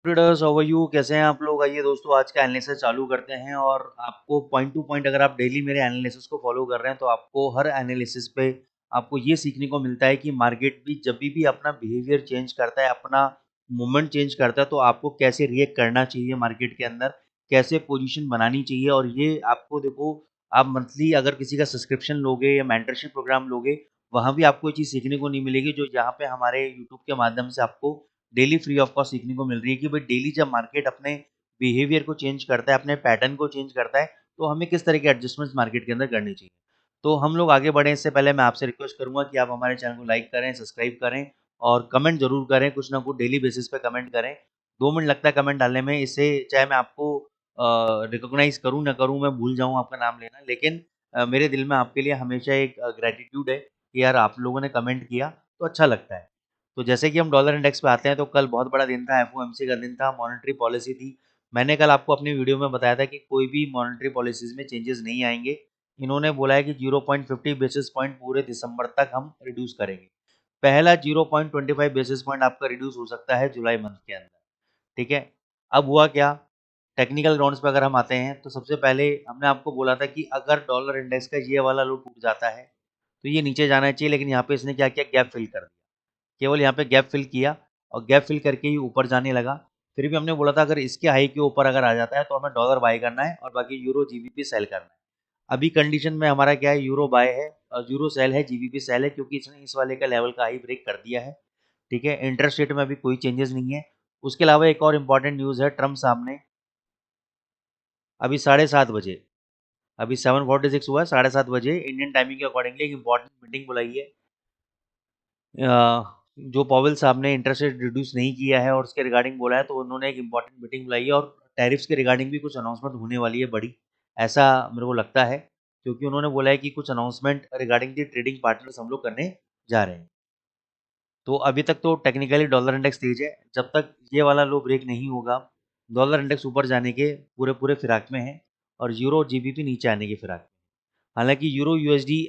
Traders how are you, कैसे हैं आप लोग। आइए दोस्तों आज का एनालिसिस चालू करते हैं और आपको पॉइंट टू पॉइंट अगर आप डेली मेरे एनालिसिस को फॉलो कर रहे हैं तो आपको हर एनालिसिस पे आपको ये सीखने को मिलता है कि मार्केट भी जब भी अपना बिहेवियर चेंज करता है, अपना मूवमेंट चेंज करता है तो आपको कैसे रिएक्ट करना चाहिए मार्केट के अंदर, कैसे पोजीशन बनानी चाहिए। और ये आपको देखो, आप मंथली अगर किसी का सब्सक्रिप्शन लोगे या मेंटरशिप प्रोग्राम लोगे, वहाँ भी आपको ये चीज़ सीखने को नहीं मिलेगी जो यहाँ पे हमारे यूट्यूब के माध्यम से आपको डेली फ्री ऑफ कॉस्ट सीखने को मिल रही है कि भाई डेली जब मार्केट अपने बिहेवियर को चेंज करता है, अपने पैटर्न को चेंज करता है, तो हमें किस तरह के एडजस्टमेंट्स मार्केट के अंदर करनी चाहिए। तो हम लोग आगे बढ़ें इससे पहले मैं आपसे रिक्वेस्ट करूंगा कि आप हमारे चैनल को लाइक करें, सब्सक्राइब करें और कमेंट जरूर करें, कुछ ना कुछ डेली बेसिस पे कमेंट करें। 2 मिनट लगता है कमेंट डालने में, इससे चाहे मैं आपको रिकॉग्नाइज करूँ ना करूँ, मैं भूल जाऊँ आपका नाम लेना, लेकिन मेरे दिल में आपके लिए हमेशा एक ग्रेटिट्यूड है कि यार आप लोगों ने कमेंट किया तो अच्छा लगता है। तो जैसे कि हम डॉलर इंडेक्स पे आते हैं तो कल बहुत बड़ा दिन था, एफओएमसी का दिन था, मॉनेटरी पॉलिसी थी। मैंने कल आपको अपनी वीडियो में बताया था कि कोई भी मॉनेटरी पॉलिसीज में चेंजेस नहीं आएंगे। इन्होंने बोला है कि 0.50 बेसिस पॉइंट पूरे दिसंबर तक हम रिड्यूस करेंगे। पहला 0.25 बेसिस पॉइंट आपका रिड्यूस हो सकता है जुलाई मंथ के अंदर। ठीक है, अब हुआ क्या, टेक्निकल ग्राउंड्स पे अगर हम आते हैं तो सबसे पहले हमने आपको बोला था कि अगर डॉलर इंडेक्स का ये वाला लो टूट जाता है तो ये नीचे जाना चाहिए, लेकिन यहाँ पे इसने क्या किया, गैप फिल कर दिया। केवल यहाँ पे गैप फिल किया और गैप फिल करके ही ऊपर जाने लगा। फिर भी हमने बोला था अगर इसके हाई के ऊपर अगर आ जाता है तो हमें डॉलर बाय करना है और बाकी यूरो जीबीपी सेल करना है। अभी कंडीशन में हमारा क्या है, यूरो बाय है और यूरो सेल है, जीबीपी सेल है, क्योंकि इसने इस वाले का लेवल का हाई ब्रेक कर दिया है। ठीक है, इंटरेस्ट रेट में अभी कोई चेंजेस नहीं है। उसके अलावा एक और इम्पॉर्टेंट न्यूज़ है, ट्रम्प साहब ने अभी 7:30 बजे, अभी 7:46 हुआ है, 7:30 बजे इंडियन टाइमिंग के अकॉर्डिंगली एक इम्पॉर्टेंट मीटिंग बुलाई है। जो पॉवेल साहब ने इंटरेस्ट रेट रिड्यूस नहीं किया है और उसके रिगार्डिंग बोला है, तो उन्होंने एक इम्पॉर्टेंट मीटिंग बुलाई है और टैरिफ्स के रिगार्डिंग भी कुछ अनाउंसमेंट होने वाली है बड़ी, ऐसा मेरे को लगता है, क्योंकि उन्होंने बोला है कि कुछ announcement regarding the trading partners हम लोग करने जा रहे हैं। तो अभी तक तो टेक्निकली डॉलर इंडेक्स तेज है, जब तक ये वाला लो ब्रेक नहीं होगा डॉलर इंडेक्स ऊपर जाने के पूरे पूरे फिराक में है और यूरो जीबीपी नीचे आने की फिराक में। हालांकि यूरो यूएसडी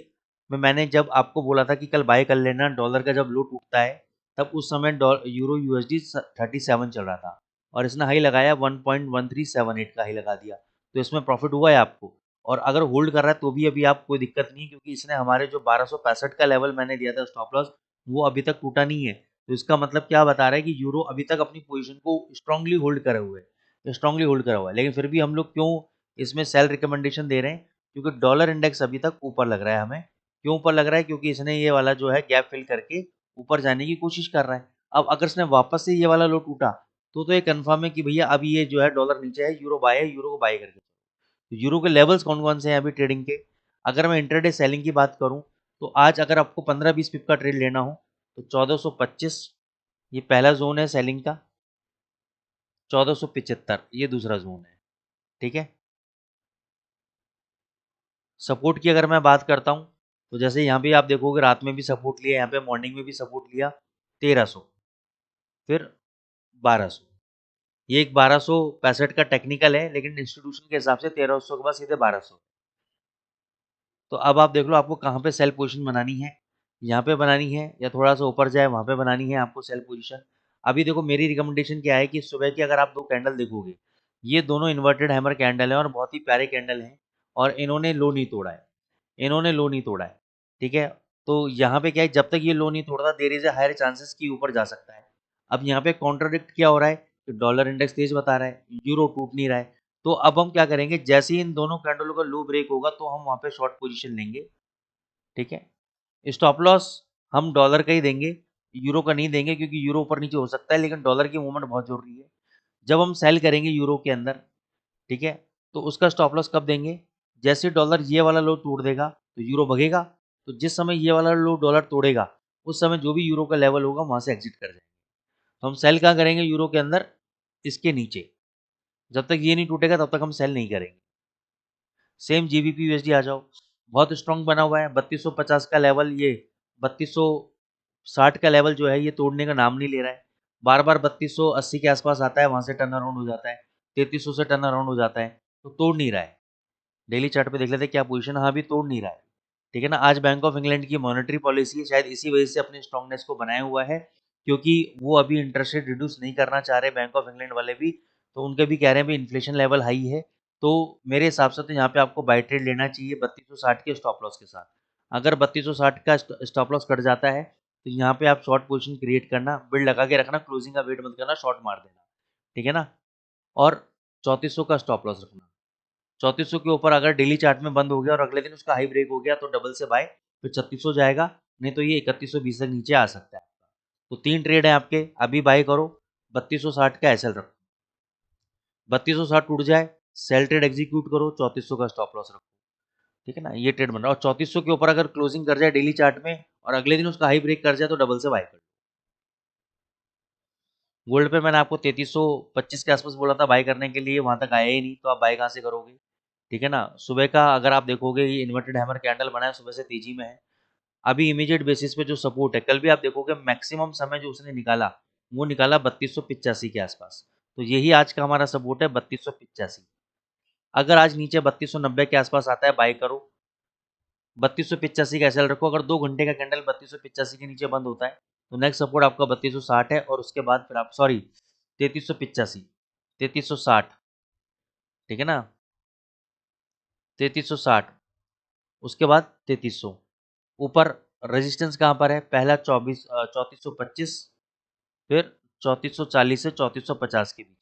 में मैंने जब आपको बोला था कि कल बाय कर लेना, डॉलर का जब लो टूटता है तब उस समय यूरो यूएसडी 37 चल रहा था और इसने हाई लगाया 1.1378 का हाई लगा दिया, तो इसमें प्रॉफिट हुआ है आपको। और अगर होल्ड कर रहा है तो भी अभी आप कोई दिक्कत नहीं है, क्योंकि इसने हमारे जो 1265 का लेवल मैंने दिया था स्टॉप लॉस, वो अभी तक टूटा नहीं है। तो इसका मतलब क्या बता रहा है कि यूरो अभी तक अपनी पोजीशन को स्ट्रांगली होल्ड करे हुए है, स्ट्रांगली होल्ड करा हुआ है। लेकिन फिर भी हम लोग क्यों इसमें सेल रिकमेंडेशन दे रहे हैं, क्योंकि डॉलर इंडेक्स अभी तक ऊपर लग रहा है हमें। क्यों ऊपर लग रहा है, क्योंकि इसने ये वाला जो है गैप फिल करके ऊपर जाने की कोशिश कर रहा है। अब अगर इसने वापस से ये वाला लो टूटा तो ये कंफर्म है कि भैया अभी ये जो है डॉलर नीचे है, यूरो बाय है, यूरो को बाय करके। तो यूरो के लेवल्स कौन कौन से हैं अभी ट्रेडिंग के, अगर मैं इंटरडे सेलिंग की बात करूं तो आज अगर आपको 15-20 पिप का ट्रेड लेना हो तो 1425 ये पहला जोन है सेलिंग का, 1475 ये दूसरा जोन है। ठीक है, सपोर्ट की अगर मैं बात करता हूँ तो जैसे यहाँ पे आप देखोगे रात में भी सपोर्ट लिया, यहाँ पे मॉर्निंग में भी सपोर्ट लिया 1300, फिर 1200। ये एक 1265 का टेक्निकल है, लेकिन इंस्टीट्यूशन के हिसाब से 1300 के बाद सीधे 1200। तो अब आप देख लो आपको कहाँ पे सेल पोजीशन बनानी है, यहाँ पे बनानी है या थोड़ा सा ऊपर जाए वहाँ पे बनानी है आपको सेल पोजीशन। अभी देखो मेरी रिकमेंडेशन क्या है कि सुबह की अगर आप 2 कैंडल देखोगे, ये दोनों इन्वर्टेड हैमर कैंडल हैं और बहुत ही प्यारे कैंडल हैं और इन्होंने लो नहीं तोड़ा है, इन्होंने लो नहीं तोड़ा है। ठीक है, तो यहाँ पे क्या है, जब तक ये लो नहीं तोड़ता there is a higher chances कि ऊपर जा सकता है। अब यहाँ पे कॉन्ट्राडिक्ट क्या हो रहा है कि डॉलर इंडेक्स तेज बता रहा है, यूरो टूट नहीं रहा है। तो अब हम क्या करेंगे, जैसे ही इन दोनों कैंडलों का लो ब्रेक होगा तो हम वहाँ पे शॉर्ट पोजीशन लेंगे। ठीक है, स्टॉप लॉस हम डॉलर का ही देंगे, यूरो का नहीं देंगे, क्योंकि यूरो ऊपर नीचे हो सकता है लेकिन डॉलर की मूवमेंट बहुत जरूरी है। जब हम सेल करेंगे यूरो के अंदर, ठीक है, तो उसका स्टॉप लॉस कब देंगे, जैसे डॉलर ये वाला लो तोड़ देगा तो यूरो भगेगा, तो जिस समय ये वाला लो डॉलर तोड़ेगा उस समय जो भी यूरो का लेवल होगा वहां से एग्जिट कर जाएंगे। तो हम सेल कहाँ करेंगे, यूरो के अंदर, इसके नीचे। जब तक ये नहीं टूटेगा तब तक हम सेल नहीं करेंगे। सेम जीबीपी यूएसडी आ जाओ, बहुत स्ट्रांग बना हुआ है, 3250 का लेवल, ये 3260 का लेवल जो है ये तोड़ने का नाम नहीं ले रहा है। बार बार 3280 के आसपास आता है, वहां से टर्न अराउंड हो जाता है, 3300 से टर्न अराउंड हो जाता है, तो तोड़ नहीं रहा है। डेली चार्ट पे देख लेते हैं क्या पोजीशन, हाँ भी तोड़ नहीं रहा है। ठीक है ना, आज बैंक ऑफ इंग्लैंड की मॉनेटरी पॉलिसी शायद इसी वजह से अपनी स्ट्रांगनेस को बनाया हुआ है क्योंकि वो अभी इंटरेस्ट रेट रिड्यूस नहीं करना चाह रहे बैंक ऑफ इंग्लैंड वाले भी, तो उनके भी कह रहे हैं भाई इन्फ्लेशन लेवल हाई है, तो मेरे हिसाब से तो यहाँ पे आपको बाय ट्रेड लेना चाहिए 3260 के स्टॉप लॉस के साथ। अगर 3260 का स्टॉप लॉस कट जाता है तो यहाँ पे आप शॉर्ट पोजीशन क्रिएट करना, बिल्ड लगा के रखना, क्लोजिंग का वेट मत करना, शॉर्ट मार देना, ठीक है ना। और 3400 का स्टॉप लॉस रखना। 3400 के ऊपर अगर डेली चार्ट में बंद हो गया और अगले दिन उसका हाई ब्रेक हो गया तो डबल से बाय, फिर 3600 जाएगा, नहीं तो ये 3120 तक नीचे आ सकता है। तो 3 ट्रेड है आपके, अभी बाय करो, 3260 का एसएल रखो, 3260 टूट जाए, सेल ट्रेड एग्जीक्यूट करो, 3400 का स्टॉप लॉस रखो, ठीक है ना। ये ट्रेड बन रहा है, और 3400 के ऊपर अगर क्लोजिंग कर जाए डेली चार्ट में और अगले दिन उसका हाई ब्रेक कर जाए तो डबल से बाय कर। गोल्ड पे मैंने आपको 3325 के आसपास बोला था बाय करने के लिए, वहां तक आया ही नहीं, तो आप बाय कहाँ से करोगे, ठीक है ना। सुबह का अगर आप देखोगे ये इन्वर्टेड हैमर कैंडल बना है, सुबह से तेजी में है, अभी इमीडिएट बेसिस पे जो सपोर्ट है, कल भी आप देखोगे मैक्सिमम समय जो उसने निकाला वो निकाला 3285 के आसपास, तो यही आज का हमारा सपोर्ट है 3285। अगर आज नीचे 3290 के आसपास आता है बाय करो, 3285 का एसएल रखो। अगर 2 घंटे का कैंडल 3285 के नीचे बंद होता है तो नेक्स्ट सपोर्ट आपका 3260 है, और उसके बाद फिर आप सॉरी 3385, 3360, ठीक है ना, 3360, उसके बाद 3300, ऊपर रेजिस्टेंस कहाँ पर है, पहला 3425, फिर 3440 से 3450 के बीच।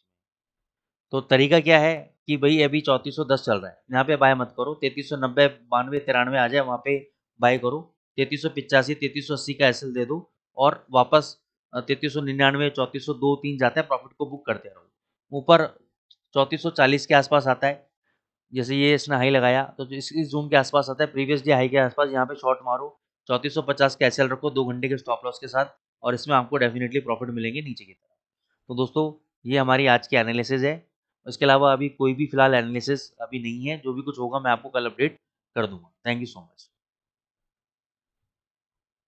तो तरीका क्या है कि भाई अभी 3410 चल रहा है, यहाँ पे बाय मत करो, 3390, 92, 93 आ जाए वहाँ पे बाय करो, 3385, 3380 का एसएल दे दो, और वापस 3399, 3402, 3 जाता है, प्रॉफिट को बुक करते रहो। ऊपर 3440 के आसपास आता है, जैसे ये इसने हाई लगाया तो इस जोन के आसपास आता है, प्रीवियस डे हाई के आसपास, यहाँ पे शॉर्ट मारो, 3450 का एसएल रखो 2 घंटे के स्टॉप लॉस के साथ, और इसमें आपको डेफिनेटली प्रॉफिट मिलेंगे नीचे की तरफ। तो दोस्तों ये हमारी आज की एनालिसिस है, इसके अलावा अभी कोई भी फिलहाल एनालिसिस अभी नहीं है, जो भी कुछ होगा मैं आपको कल अपडेट कर दूंगा। Thank you so much.